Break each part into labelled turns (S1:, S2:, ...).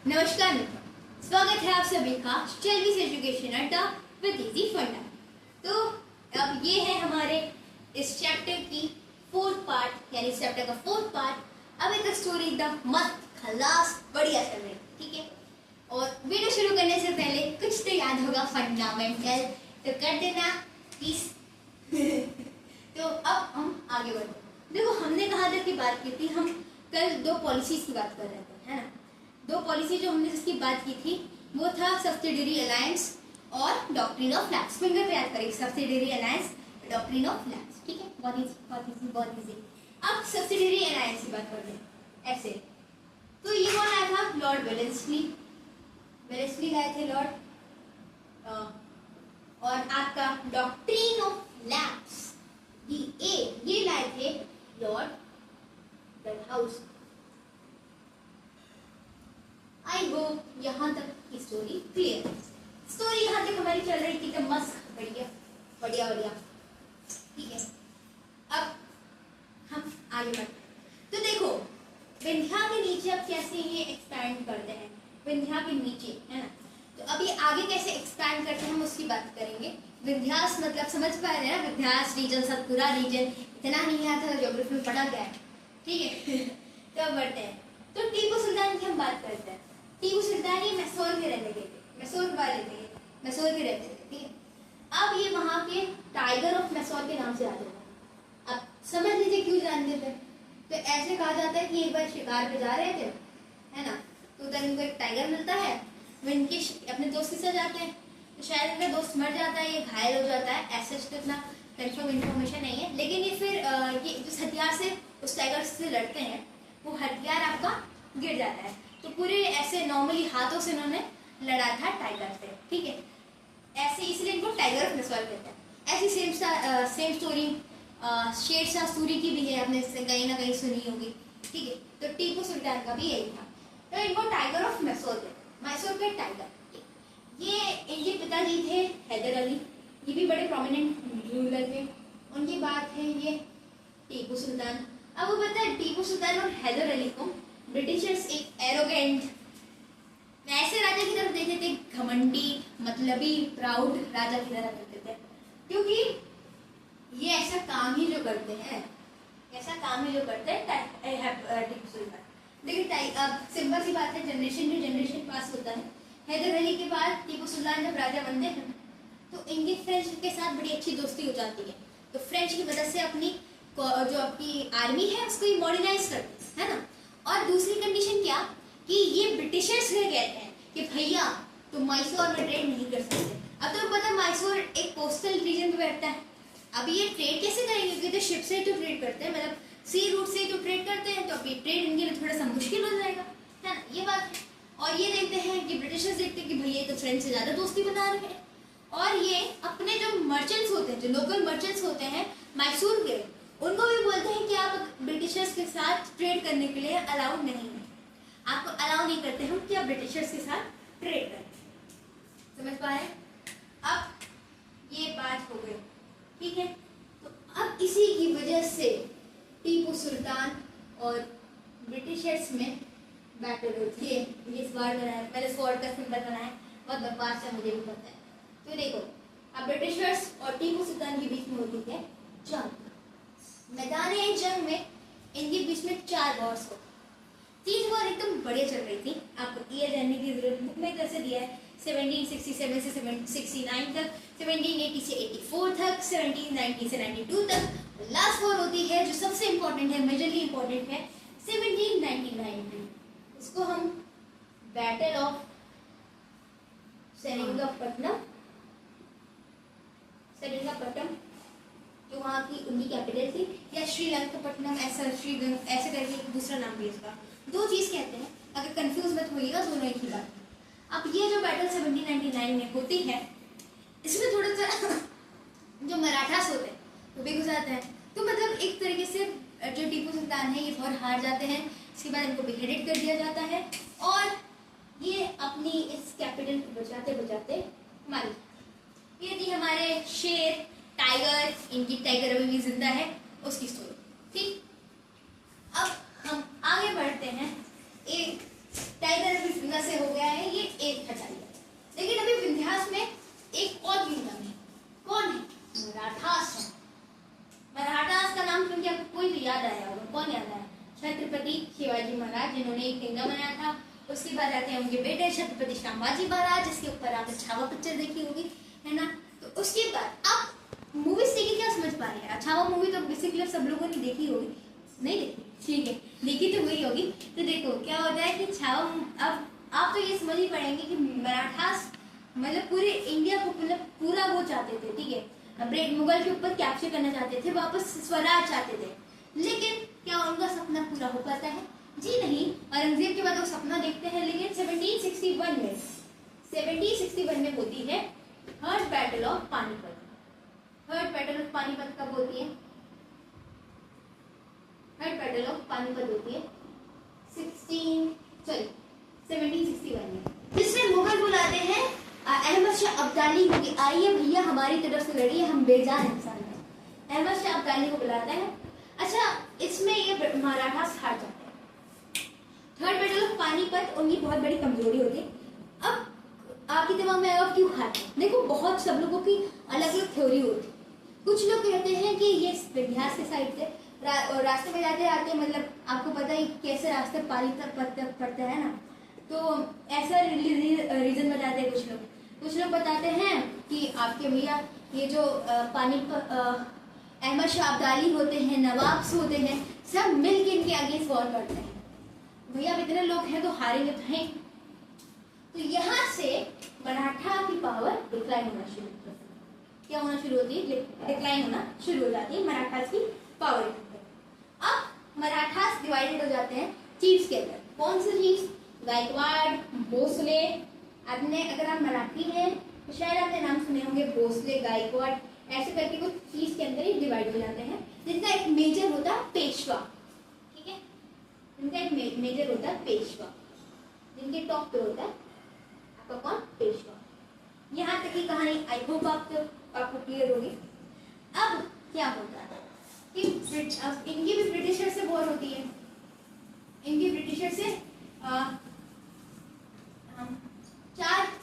S1: नमस्कार मित्रों, स्वागत है आप सभी का चेल्वीज एजुकेशन अड्डा विद इजी फंडा। तो अब ये है हमारे इस चैप्टर की फोर्थ पार्ट, यानी इस चैप्टर का फोर्थ पार्ट। अब एक स्टोरी एकदम मस्त खलास बढ़िया चल रही है, ठीक है। और वीडियो शुरू करने से पहले कुछ तो याद होगा फंडामेंटल, तो कर देना प्लीज। तो अब हम आगे बढ़ते हैं। देखो, हमने कहाँ तक की बात की थी, हम कल दो पॉलिसीज की बात कर रहे थे, है ना। दो पॉलिसी जो हमने जिसकी बात की थी वो था सब्सिडियरी अलायंस और डॉक्ट्रिन ऑफ लैप्स। फिंगर पे याद करिए, subsidiary alliance, doctrine of lapse, ठीक है। बहुत इजी। अब सब्सिडियरी अलायंस की बात करते हैं ऐसे। तो ये कौन आया था? लॉर्ड वेलेस्ली लाए थे लॉर्ड। और आपका डॉक्ट्रिन ऑफ लैप्स ये लाए थे लॉर्ड डलहाउसी। आई होप यहाँ तक की स्टोरी क्लियर है। स्टोरी यहाँ तक हमारी चल रही थी, तो मस्त बढ़िया, ठीक है। अब हम आगे बढ़ते हैं। तो देखो, विंध्या के नीचे अब कैसे ये एक्सपैंड करते हैं, विंध्या के नीचे, है ना। तो अब ये आगे कैसे एक्सपैंड करते हैं हम उसकी बात करेंगे। विंध्यास मतलब समझ पा रहे हैं ना, विंध्यास रीजन, सतपुरा रीजन, इतना नहीं आता था, ज्योग्राफी में पढ़ा गया है, ठीक है। तो अब बढ़ते हैं। तो टीपू सुल्तान की हम बात करते हैं। टीपू सुल्तान ये मैसूर के रहने गए थे, मैसूर के रहते थे, ठीक है। अब ये वहाँ के टाइगर ऑफ मैसूर के नाम से आते थे। अब समझ लीजिए क्यों जानते थे। तो ऐसे कहा जाता है कि एक बार शिकार पे जा रहे थे, है ना, तो उधर इनको एक टाइगर मिलता है। वो इनके अपने दोस्त के साथ जाते हैं, तो शायद इनका दोस्त मर जाता है, ये घायल हो जाता है। ऐसे तो इतना कंफर्म इन्फॉर्मेशन नहीं है, लेकिन ये फिर ये जिस हथियार से उस टाइगर से लड़ते हैं वो हथियार आपका गिर जाता है। तो पूरे ऐसे नॉर्मली हाथों से इन्होंने लड़ा था टाइगर से, ठीक है। ऐसे इसलिए इनको टाइगर ऑफ मैसूर कहते हैं। ऐसी सेम स्टोरी शेरशाह सूरी की भी है, आपने कहीं ना कहीं सुनी होगी, ठीक है। तो टीपू सुल्तान का भी यही था। तो इनको टाइगर ऑफ मैसूर कहते हैं, मैसूर के टाइगर। ये इनके पिताजी थे हैदर अली, ये भी बड़े प्रोमिनेंट रूलर थे। उनकी बात है ये टीपू सुल्तान। अब वो पता है, टीपू सुल्तान और हैदर अली को ब्रिटिशर्स एक एरोगेंट ऐसे राजा की तरफ देखते थे, घमंडी, मतलबी, प्राउड राजा की तरह देखते थे, क्योंकि ये ऐसा काम ही जो करते हैं टीपू सुल्तान। लेकिन अब सिंपल सी बात है, जनरेशन पास होता है। हैदर अली के बाद टीपू सुल्तान जब राजा बनते हैं तो इनकी फ्रेंच के साथ बड़ी अच्छी दोस्ती हो जाती है। तो फ्रेंच की मदद से अपनी जो आपकी आर्मी है उसको ये मॉडर्नाइज करते हैं, है ना। और दूसरी कंडीशन क्या, कि ये ब्रिटिशर्स से कहते हैं कि भैया तो मैसूर में ट्रेड नहीं कर सकते। अब तो पता, मैसूर एक कोस्टल रीजन पे बैठता है। अब ये ट्रेड कैसे करेंगे, क्योंकि तो शिप से तो ट्रेड करते हैं, मतलब सी रूट से तो ट्रेड करते हैं, तो अभी ट्रेड इनके लिए थोड़ा सा मुश्किल हो जाएगा, है ना, ये बात है। और ये देखते हैं कि ब्रिटिशर्स देखते हैं कि भैया तो फ्रेंच से ज्यादा दोस्ती बना रहे हैं, और ये अपने जो मर्चेंट्स होते हैं, जो लोकल मर्चेंट्स होते हैं मैसूर के, उनको भी बोलते हैं कि आप ब्रिटिशर्स के साथ ट्रेड करने के लिए अलाउड नहीं है, आपको अलाउ नहीं करते हम कि आप ब्रिटिशर्स के साथ ट्रेड करें। समझ पाए? अब ये बात हो गई, ठीक है। तो अब इसी की वजह से टीपू सुल्तान और ब्रिटिशर्स में बैटल होती है। ये स्वॉर्ड बनाया, मैंने स्वॉर्ड का सिंबल बनाया, बहुत बकवास है, मुझे भी पता है। तो देखो, अब ब्रिटिशर्स और टीपू सुल्तान के बीच में होती है जंग। मैदान जंग में इनके बीच में 4 वॉर्स हो, 3 वॉर एकदम बढ़िया चल रही थी। आपको ईयर जानने की जरूरत, बुक में कैसे दिया है 1767 से 1769 तक, 1780 से 84 तक, 1790 से 92 तक। लास्ट वॉर होती है जो सबसे इंपॉर्टेंट है, मेजरली इंपॉर्टेंट है, 1799 में। इसको हम बैटल ऑफ सेरिंगापट्टनम, जो वहाँ की उनकी कैपिटल थी, या श्रीलंकापट्टनम, ऐसे करके एक दूसरा नाम भी इसका। 2 चीज कहते हैं, अगर कंफ्यूज मत होइएगा, दोनों एक ही बात। अब ये जो बैटल 1799 में होती है, इसमें थोड़ा सा जो मराठास होते हैं वो भी गुजरते हैं। तो मतलब एक तरीके से जो टीपू सुल्तान है ये वॉर हार जाते हैं। इसके बाद इनको बेहेडेड कर दिया जाता है और ये अपनी इस कैपिटल को बचाते बचाते मारे। ये थी हमारे शेर टाइगर, इनकी टाइगर अभी भी जिंदा है, उसकी स्टोरी, ठीक। अब हम आगे बढ़ते हैं। एक टाइगर अभी न से हो गया है, ये एक हटा लिया। लेकिन अभी विंध्यास में एक और किंगडम है, कौन है? मराठास है। मराठास का नाम क्योंकि आपको कोई तो याद आया होगा, कौन याद आया? छत्रपति शिवाजी महाराज, जिन्होंने एक किंगडम बनाया था। उसके बाद आते हैं उनके बेटे छत्रपति संभाजी महाराज, जिसके ऊपर आपने छावा पिक्चर देखी होगी, है ना। तो उसके बाद आप मूवीज देखी क्या समझ पा रहे हैं? छावा मूवी तो बेसिकली सब लोगों ने देखी होगी, नहीं देखी? ठीक है, देखी तो हुई होगी। तो देखो क्या होता है कि छावा, अब आप तो ये समझ ही पड़ेंगे कि मराठास मतलब पूरे इंडिया को मतलब पूरा वो चाहते थे, ठीक है, मुगल के ऊपर कैप्चर करना चाहते थे, वापस स्वराज चाहते थे। लेकिन क्या उनका सपना पूरा हो पाता है? जी नहीं। औरंगजेब के बाद वो सपना देखते हैं, लेकिन 1761 में होती है third battle of Panipat. Third battle of Panipat कब होती है? थर्ड बैटल ऑफ पानीपत होती है 1761 में, जिसमें मुगल बुलाते हैं अहमद शाह अब्दाली को कि आइए भैया हमारी तरफ से लड़िए, हम बेजान इंसान हैं। अहमद शाह अब्दाली को बुलाता है। अच्छा, इसमें ये मराठास हार जाते हैं। थर्ड बैटल ऑफ पानीपत उनकी बहुत बड़ी कमजोरी होती है। अब आपके दिमाग में आएगा क्यों हारते हैं? देखो, बहुत सब लोगों की अलग अलग थ्योरी होती है। कुछ लोग कहते हैं कि ये विंध्यास के साइड से रास्ते में जाते आते, मतलब आपको पता ही कैसे रास्ते पानीपत पड़ते हैं ना, तो ऐसा रीजन बताते हैं कुछ लोग बताते हैं कि आपके भैया ये जो पानीपत अहमद शाह अब्दाली होते हैं, नवाब्स होते हैं, सब मिलके इनके अगेंस्ट वॉर करते हैं। भैया अब इतने लोग हैं तो हारेंगे तो हैं। तो यहाँ से मराठा की पावर डिक्लाइन होना शुरू होती है। क्या होना शुरू होती है? डिक्लाइन होना शुरू हो जाती है मराठास की पावर। अब मराठास डिवाइडेड हो जाते हैं चीफ्स के अंदर। कौन से चीफ्स? गायकवाड़, भोसले। आपने, अगर आप मराठी हैं तो शायद आपने नाम सुने होंगे, भोसले, गायकवाड़, ऐसे करके कुछ चीज के अंदर ही डिवाइड हो जाते हैं, जिनका एक मेजर होता है पेशवा, ठीक है, जिनका एक मेजर होता है पेशवा, जिनके टॉप पे होता है आपका कौन? पेशवा। यहाँ तक की कहानी आई होप आपको क्लियर होगी। अब क्या होता है कि इनकी भी ब्रिटिशर से वॉर होती है। इनकी ब्रिटिशर से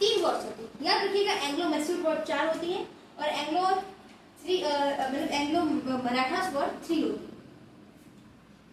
S1: 3 वॉर्स होती है। याद रखिएगा, एंग्लो मैसूर वॉर 4 होती है और एंग्लो मराठास वॉर 3 होती है।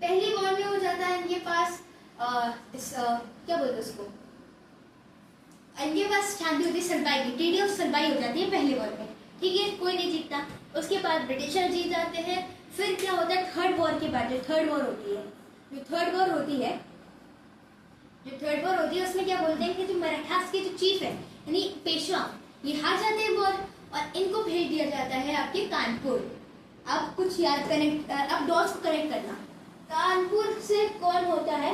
S1: पहली वॉर में हो जाता है इनके पास क्या बोलते हैं उसको, इनके पास शांति होती है सलबाई की, ट्रीटी ऑफ सलबाई हो जाती है पहली वॉर में, ठीक है, कोई नहीं जीतता। उसके बाद ब्रिटिशर जीत जाते हैं। फिर क्या होता है थर्ड वॉर के बाद? जो थर्ड वॉर होती है उसमें क्या बोलते हैं कि जो मराठास के जो चीफ है यानी पेशवा, ये हार जाते हैं वॉर और इनको भेज दिया जाता है आपके कानपुर। अब कुछ याद कनेक्ट, अब डॉट्स को कनेक्ट करना। कानपुर से कौन होता है?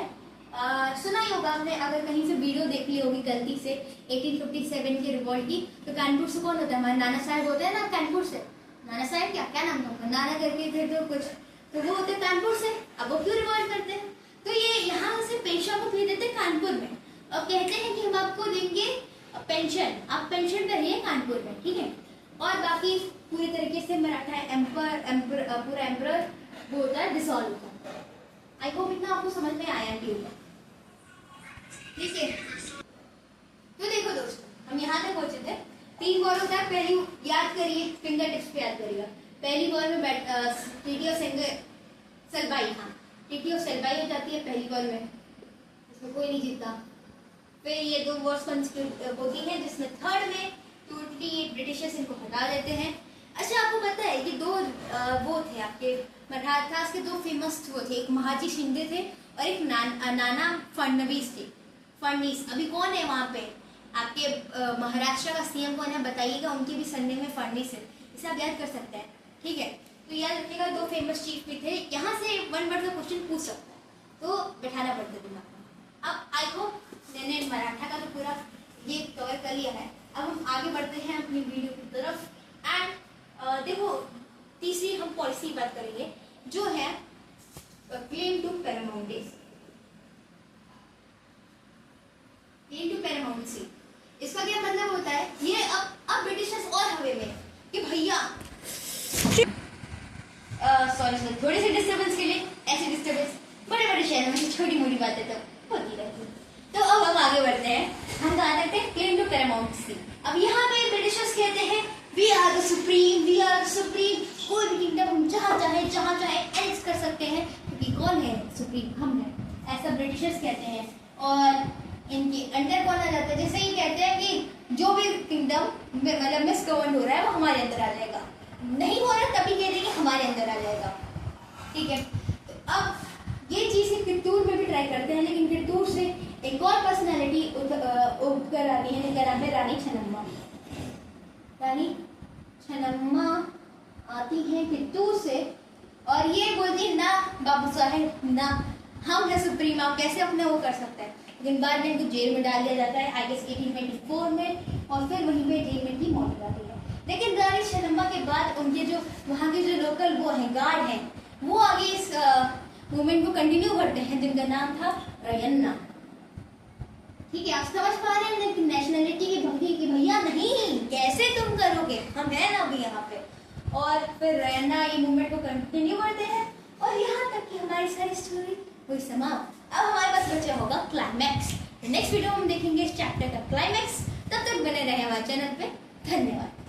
S1: सुना ही होगा आपने, अगर कहीं से वीडियो देख ली होगी गलती से 1857 की रिवॉल्ट की, तो कानपुर से कौन होता है? हमारे नाना साहब होते हैं ना कानपुर से। नाना साहब क्या नाम होगा, नाना करके थे तो कुछ, तो वो होते कानपुर से। अब वो क्यों रिवॉल्ट करते हैं? तो ये यहाँ से पेशवा को भेज देते कानपुर में और कहते हैं कि हम आपको देंगे पेंशन, आप पेंशन करिए कानपुर में, ठीक है, और बाकी पूरी तरीके से मराठा पूरा एम्परर वो होता है डिसॉल्व होता है। आई होप इतना आपको समझ में आया नहीं होगा, ठीक है। तो देखो दोस्तों, हम यहाँ तक पहुंचे थे। 3 वॉर होता है। पहली याद करिए, फिंगर टिप्स पे याद करिएगा। पहली वॉर में ट्रीटी ऑफ सलबाई, हाँ, ट्रीटी ऑफ सलबाई हो जाती है पहली वॉर में, इसमें कोई नहीं जीतता। फिर ये 2 वॉर्स होती हैं, जिसमें थर्ड में टोटली ब्रिटिशर्स इनको हटा देते हैं। अच्छा, आपको पता है कि 2 वो थे आपके मराठास के 2 फेमस वो थे, एक महाजी शिंदे थे और एक नाना फडणवीस थे। फडणवीस अभी कौन है वहाँ पे? आपके महाराष्ट्र का सीएम कौन है बताइएगा? उनके भी सरनेम में फडणवीस है, इसे आप याद कर सकते हैं, ठीक है। तो याद रखिएगा 2 फेमस चीफ भी थे। यहाँ से 1 वर्ड का क्वेश्चन पूछ सकता है, तो बैठाना पड़ता है दिमाग में। अब आई होप मैंने मराठा का तो पूरा ये कवर कर लिया है। अब हम आगे बढ़ते हैं अपनी वीडियो की तरफ। एंड देखो, तीसरी हम पॉलिसी बात करेंगे जो है claim to paramountcy. Claim to paramountcy, इसका क्या मतलब होता है? ये अब ब्रिटिशर्स और हवे में कि भैया सॉरी थोड़े से डिस्टर्बेंस के लिए, ऐसे डिस्टर्बेंस बड़े बड़े शहरों में छोटी मोटी बातें तो होती रहती है। तो अब डेमोक्रेसी। अब यहाँ पे ब्रिटिशर्स कहते हैं we are the supreme, we are the supreme, कोई भी किंगडम हम जहाँ चाहे एंड कर सकते हैं, क्योंकि कौन है सुप्रीम, हम हैं, ऐसा ब्रिटिशर्स कहते हैं। और इनके अंडर कौन आ जाता है, जैसे ये कहते हैं कि जो भी किंगडम मतलब मिसगवर्न हो रहा है वो हमारे अंदर आ जाएगा, नहीं हो रहा तभी कह देंगे हमारे अंदर आ जाएगा, ठीक है। तो अब ये चीज़ कित्तूर में भी ट्राई करते हैं, लेकिन कित्तूर से एक और पर्सनैलिटी उभर आती है, जिनका नाम है रानी छन्नम्मा। रानी छन्नम्मा आती है कित्तूर से और ये बोलती है ना बाबू साहेब ना, हम है सुप्रीम, आप कैसे अपने वो कर सकते हैं। लेकिन बाद में इनको जेल में डाल दिया जाता है, आई गेस 1824 में, और फिर वहीं पे जेल में इनकी मौत हो जाती है। लेकिन रानी छन्नम्मा के बाद उनके जो वहाँ के जो लोकल वो हैं गार्ड हैं, वो आगे इस मूवमेंट को कंटिन्यू करते हैं, जिनका नाम था रयन्ना। ठीक है, आप समझ पा रहे हैं नेशनलिटी की भक्ति की, भैया नहीं कैसे तुम करोगे, हम हैं ना अभी यहाँ पे। और फिर रयन्ना ये मूवमेंट को कंटिन्यू करते हैं और यहाँ तक कि हमारी सारी स्टोरी हुई समाप्त। अब हमारे पास बचा होगा क्लाइमैक्स। नेक्स्ट वीडियो में हम देखेंगे इस चैप्टर का क्लाइमैक्स। तब तक बने रहे हमारे चैनल पे। धन्यवाद।